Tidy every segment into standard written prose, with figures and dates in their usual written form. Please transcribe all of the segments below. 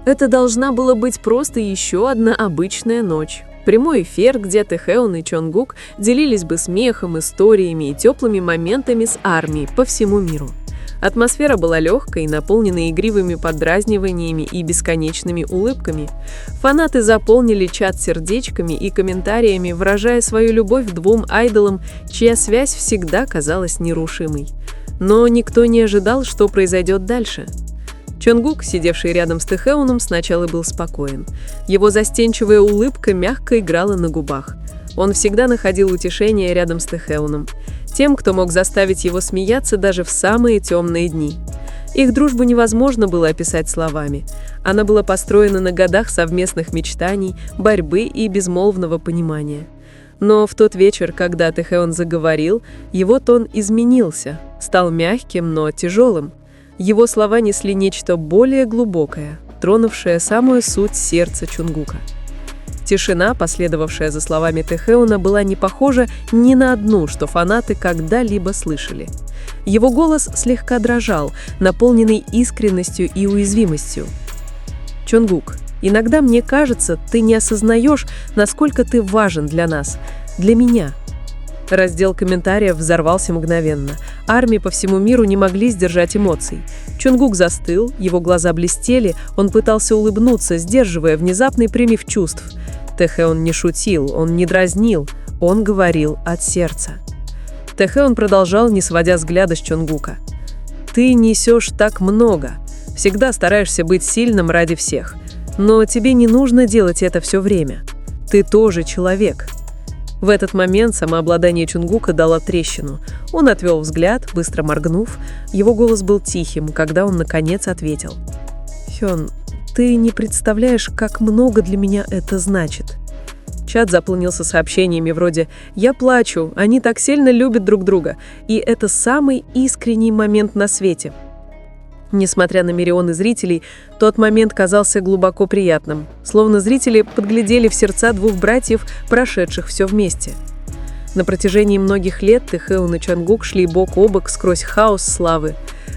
Это должна была быть просто еще одна обычная ночь. Прямой эфир, где Тэхеон и Чонгук делились бы смехом, историями и теплыми моментами с армией по всему миру. Атмосфера была легкой, наполненной игривыми подразниваниями и бесконечными улыбками. Фанаты заполнили чат сердечками и комментариями, выражая свою любовь к двум айдолам, чья связь всегда казалась нерушимой. Но никто не ожидал, что произойдет дальше. Чонгук, сидевший рядом с Тэхеоном, сначала был спокоен. Его застенчивая улыбка мягко играла на губах. Он всегда находил утешение рядом с Тэхеоном, тем, кто мог заставить его смеяться даже в самые темные дни. Их дружбу невозможно было описать словами. Она была построена на годах совместных мечтаний, борьбы и безмолвного понимания. Но в тот вечер, когда Тэхеон заговорил, его тон изменился, стал мягким, но тяжелым. Его слова несли нечто более глубокое, тронувшее самую суть сердца Чонгука. Тишина, последовавшая за словами Тэхеона, была не похожа ни на одну, что фанаты когда-либо слышали. Его голос слегка дрожал, наполненный искренностью и уязвимостью. «Чонгук, иногда мне кажется, ты не осознаешь, насколько ты важен для нас, для меня». Раздел комментариев взорвался мгновенно. Армии по всему миру не могли сдержать эмоций. Чонгук застыл, его глаза блестели, он пытался улыбнуться, сдерживая внезапный прилив чувств. Тэхеон не шутил, он не дразнил, он говорил от сердца. Тэхеон продолжал, не сводя взгляда с Чонгука. «Ты несешь так много, всегда стараешься быть сильным ради всех, но тебе не нужно делать это все время. Ты тоже человек». В этот момент самообладание Чонгука дало трещину. Он отвел взгляд, быстро моргнув. Его голос был тихим, когда он наконец ответил. «Хён, ты не представляешь, как много для меня это значит». Чат заполнился сообщениями вроде «Я плачу, они так сильно любят друг друга, и это самый искренний момент на свете». Несмотря на миллионы зрителей, тот момент казался глубоко приятным, словно зрители подглядели в сердца двух братьев, прошедших все вместе. На протяжении многих лет Тэхеон и Чонгук шли бок о бок сквозь хаос славы.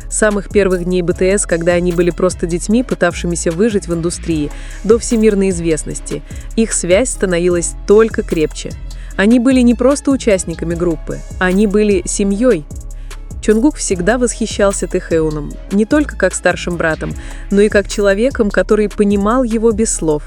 С самых первых дней БТС, когда они были просто детьми, пытавшимися выжить в индустрии, до всемирной известности, их связь становилась только крепче. Они были не просто участниками группы, они были семьей. Чонгук всегда восхищался Тэхеоном, не только как старшим братом, но и как человеком, который понимал его без слов.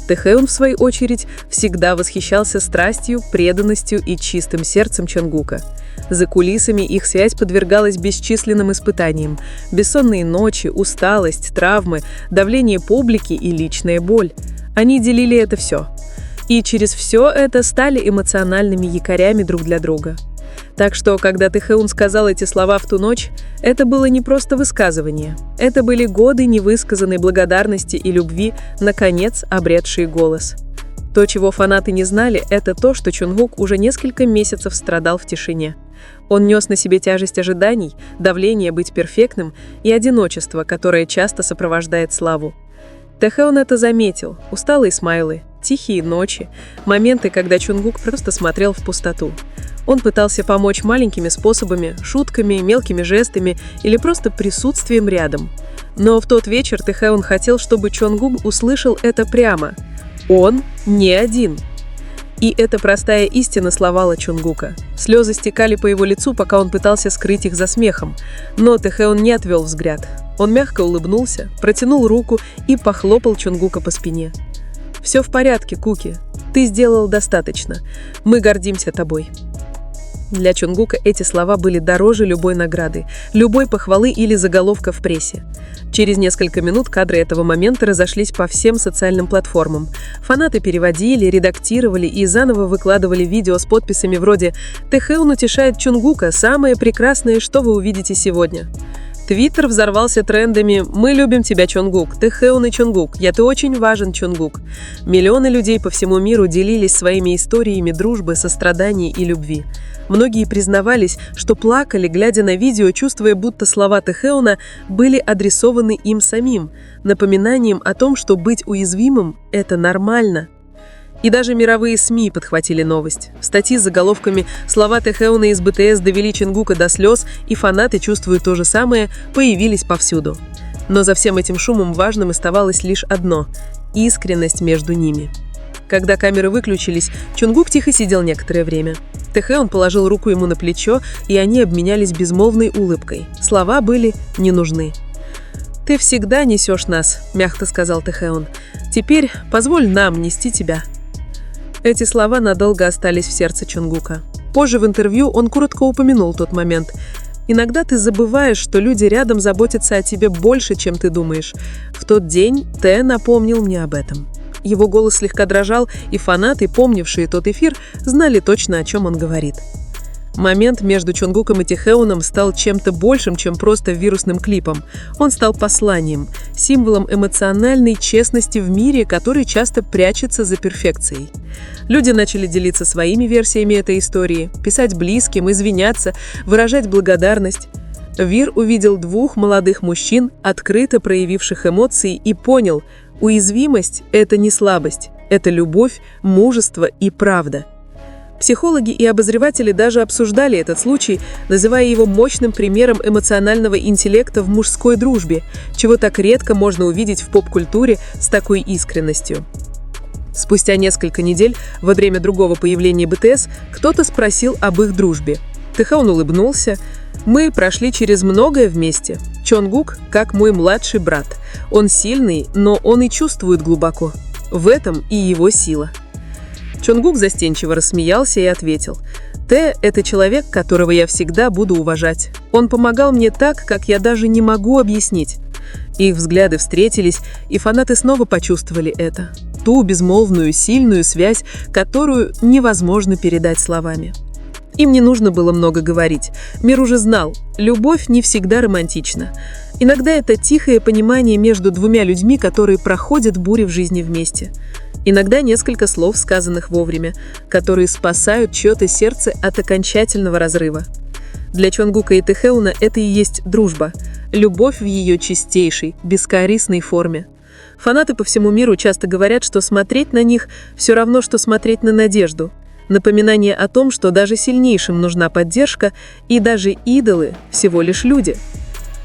Тэхеон, в свою очередь, всегда восхищался страстью, преданностью и чистым сердцем Чонгука. За кулисами их связь подвергалась бесчисленным испытаниям: бессонные ночи, усталость, травмы, давление публики и личная боль. Они делили это все. И через все это стали эмоциональными якорями друг для друга. Так что, когда Тэхеон сказал эти слова в ту ночь, это было не просто высказывание. Это были годы невысказанной благодарности и любви, наконец обретшие голос. То, чего фанаты не знали, это то, что Чонгук уже несколько месяцев страдал в тишине. Он нес на себе тяжесть ожиданий, давление быть перфектным и одиночество, которое часто сопровождает славу. Тэхеон это заметил. Усталые смайлы, тихие ночи, моменты, когда Чонгук просто смотрел в пустоту. Он пытался помочь маленькими способами, шутками, мелкими жестами или просто присутствием рядом. Но в тот вечер Тэхеон хотел, чтобы Чонгук услышал это прямо. Он не один. И эта простая истина словала Чонгука. Слезы стекали по его лицу, пока он пытался скрыть их за смехом. Но Тэхеон не отвел взгляд. Он мягко улыбнулся, протянул руку и похлопал Чонгука по спине. «Все в порядке, Куки. Ты сделал достаточно. Мы гордимся тобой». Для Чонгука эти слова были дороже любой награды, любой похвалы или заголовка в прессе. Через несколько минут кадры этого момента разошлись по всем социальным платформам. Фанаты переводили, редактировали и заново выкладывали видео с подписями вроде «Тэхеон утешает Чонгука, самое прекрасное, что вы увидите сегодня». Твиттер взорвался трендами «Мы любим тебя, Чонгук», «Тэхеон и Чонгук», «Я ты очень важен, Чонгук». Миллионы людей по всему миру делились своими историями дружбы, сострадания и любви. Многие признавались, что плакали, глядя на видео, чувствуя, будто слова Тэхеона были адресованы им самим, напоминанием о том, что быть уязвимым – это нормально. И даже мировые СМИ подхватили новость. Статьи с заголовками «Слова Тэхеона из БТС довели Чонгука до слез, и фанаты чувствуют то же самое» появились повсюду. Но за всем этим шумом важным оставалось лишь одно – искренность между ними. Когда камеры выключились, Чонгук тихо сидел некоторое время. Тэхэун положил руку ему на плечо, и они обменялись безмолвной улыбкой. Слова были не нужны. «Ты всегда несешь нас», – мягко сказал Тэхэун. «Теперь позволь нам нести тебя». Эти слова надолго остались в сердце Чонгука. Позже в интервью он коротко упомянул тот момент. «Иногда ты забываешь, что люди рядом заботятся о тебе больше, чем ты думаешь. В тот день Тэ напомнил мне об этом». Его голос слегка дрожал, и фанаты, помнившие тот эфир, знали точно, о чем он говорит. Момент между Чонгуком и Тэхэуном стал чем-то большим, чем просто вирусным клипом. Он стал посланием, символом эмоциональной честности в мире, который часто прячется за перфекцией. Люди начали делиться своими версиями этой истории, писать близким, извиняться, выражать благодарность. Вир увидел двух молодых мужчин, открыто проявивших эмоции, и понял – уязвимость – это не слабость, это любовь, мужество и правда. Психологи и обозреватели даже обсуждали этот случай, называя его мощным примером эмоционального интеллекта в мужской дружбе, чего так редко можно увидеть в поп-культуре с такой искренностью. Спустя несколько недель, во время другого появления БТС, кто-то спросил об их дружбе. Тэхэун улыбнулся. «Мы прошли через многое вместе. Чонгук как мой младший брат. Он сильный, но он и чувствует глубоко. В этом и его сила». Чонгук застенчиво рассмеялся и ответил: «Тэ – это человек, которого я всегда буду уважать. Он помогал мне так, как я даже не могу объяснить». Их взгляды встретились, и фанаты снова почувствовали это. Ту безмолвную, сильную связь, которую невозможно передать словами. Им не нужно было много говорить. Мир уже знал, любовь не всегда романтична. Иногда это тихое понимание между двумя людьми, которые проходят бури в жизни вместе. Иногда несколько слов, сказанных вовремя, которые спасают чье-то сердце от окончательного разрыва. Для Чонгука и Тэхэуна это и есть дружба. Любовь в ее чистейшей, бескорыстной форме. Фанаты по всему миру часто говорят, что смотреть на них все равно, что смотреть на надежду. Напоминание о том, что даже сильнейшим нужна поддержка, и даже идолы – всего лишь люди.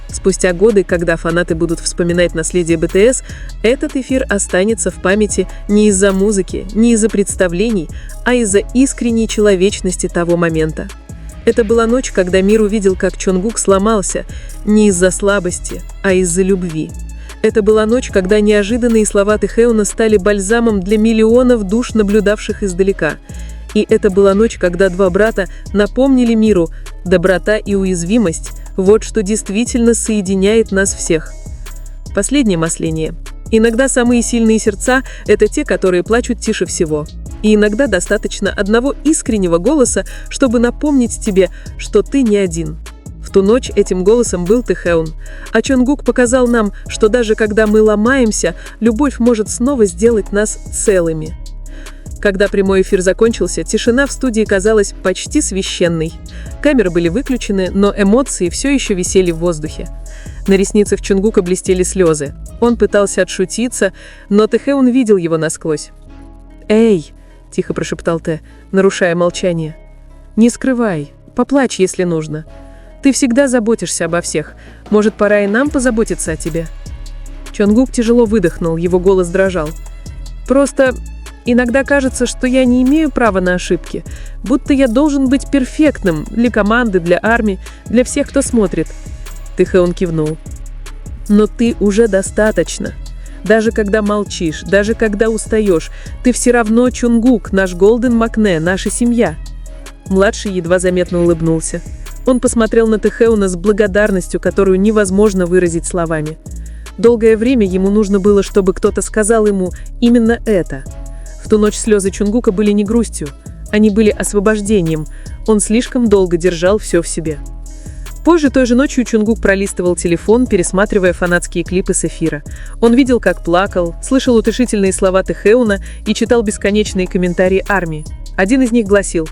Спустя годы, когда фанаты будут вспоминать наследие БТС, этот эфир останется в памяти не из-за музыки, не из-за представлений, а из-за искренней человечности того момента. Это была ночь, когда мир увидел, как Чонгук сломался не из-за слабости, а из-за любви. Это была ночь, когда неожиданные слова Тэхэуна стали бальзамом для миллионов душ, наблюдавших издалека. И это была ночь, когда два брата напомнили миру: доброта и уязвимость – вот что действительно соединяет нас всех. Последнее масление. Иногда самые сильные сердца – это те, которые плачут тише всего. И иногда достаточно одного искреннего голоса, чтобы напомнить тебе, что ты не один. В ту ночь этим голосом был Тэхэун. А Чонгук показал нам, что даже когда мы ломаемся, любовь может снова сделать нас целыми. Когда прямой эфир закончился, тишина в студии казалась почти священной. Камеры были выключены, но эмоции все еще висели в воздухе. На ресницах Чонгука блестели слезы. Он пытался отшутиться, но Тэхэун видел его насквозь. «Эй!» – тихо прошептал Тэ, нарушая молчание. «Не скрывай, поплачь, если нужно. Ты всегда заботишься обо всех. Может, пора и нам позаботиться о тебе?» Чонгук тяжело выдохнул, его голос дрожал. «Просто иногда кажется, что я не имею права на ошибки, будто я должен быть перфектным для команды, для армии, для всех, кто смотрит». Тэхэун кивнул. «Но ты уже достаточно. Даже когда молчишь, даже когда устаешь, ты все равно Чонгук, наш Голден Макне, наша семья». Младший едва заметно улыбнулся. Он посмотрел на Тэхэуна с благодарностью, которую невозможно выразить словами. Долгое время ему нужно было, чтобы кто-то сказал ему именно это. В ту ночь слезы Чонгука были не грустью, они были освобождением. Он слишком долго держал все в себе. Позже той же ночью Чонгук пролистывал телефон, пересматривая фанатские клипы с эфира. Он видел, как плакал, слышал утешительные слова Тэхэуна и читал бесконечные комментарии армии. Один из них гласил: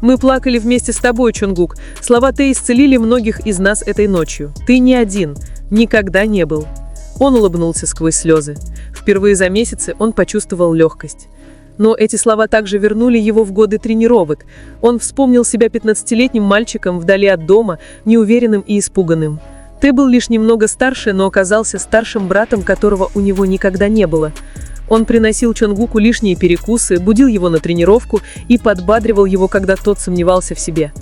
«Мы плакали вместе с тобой, Чонгук. Слова Тэ исцелили многих из нас этой ночью. Ты не один, никогда не был». Он улыбнулся сквозь слезы. Впервые за месяцы он почувствовал легкость. Но эти слова также вернули его в годы тренировок. Он вспомнил себя 15-летним мальчиком вдали от дома, неуверенным и испуганным. Ты был лишь немного старше, но оказался старшим братом, которого у него никогда не было. Он приносил Чонгуку лишние перекусы, будил его на тренировку и подбадривал его, когда тот сомневался в себе.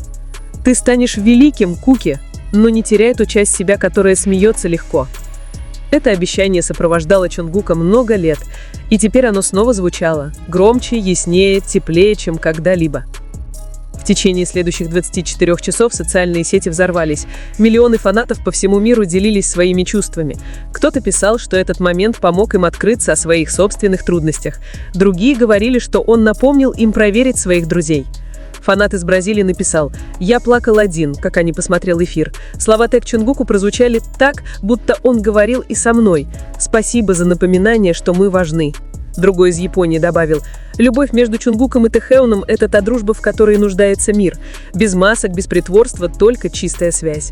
Ты станешь великим, Куки, но не теряй ту часть себя, которая смеется легко. Это обещание сопровождало Чонгука много лет, и теперь оно снова звучало громче, яснее, теплее, чем когда-либо. В течение следующих 24 часов социальные сети взорвались. Миллионы фанатов по всему миру делились своими чувствами. Кто-то писал, что этот момент помог им открыться о своих собственных трудностях. Другие говорили, что он напомнил им проверить своих друзей. Фанат из Бразилии написал: «Я плакал один, когда не посмотрел эфир». Слова Тэк Чонгуку прозвучали так, будто он говорил и со мной. «Спасибо за напоминание, что мы важны». Другой из Японии добавил: «Любовь между Чонгуком и Тэхэоном – это та дружба, в которой нуждается мир. Без масок, без притворства, только чистая связь».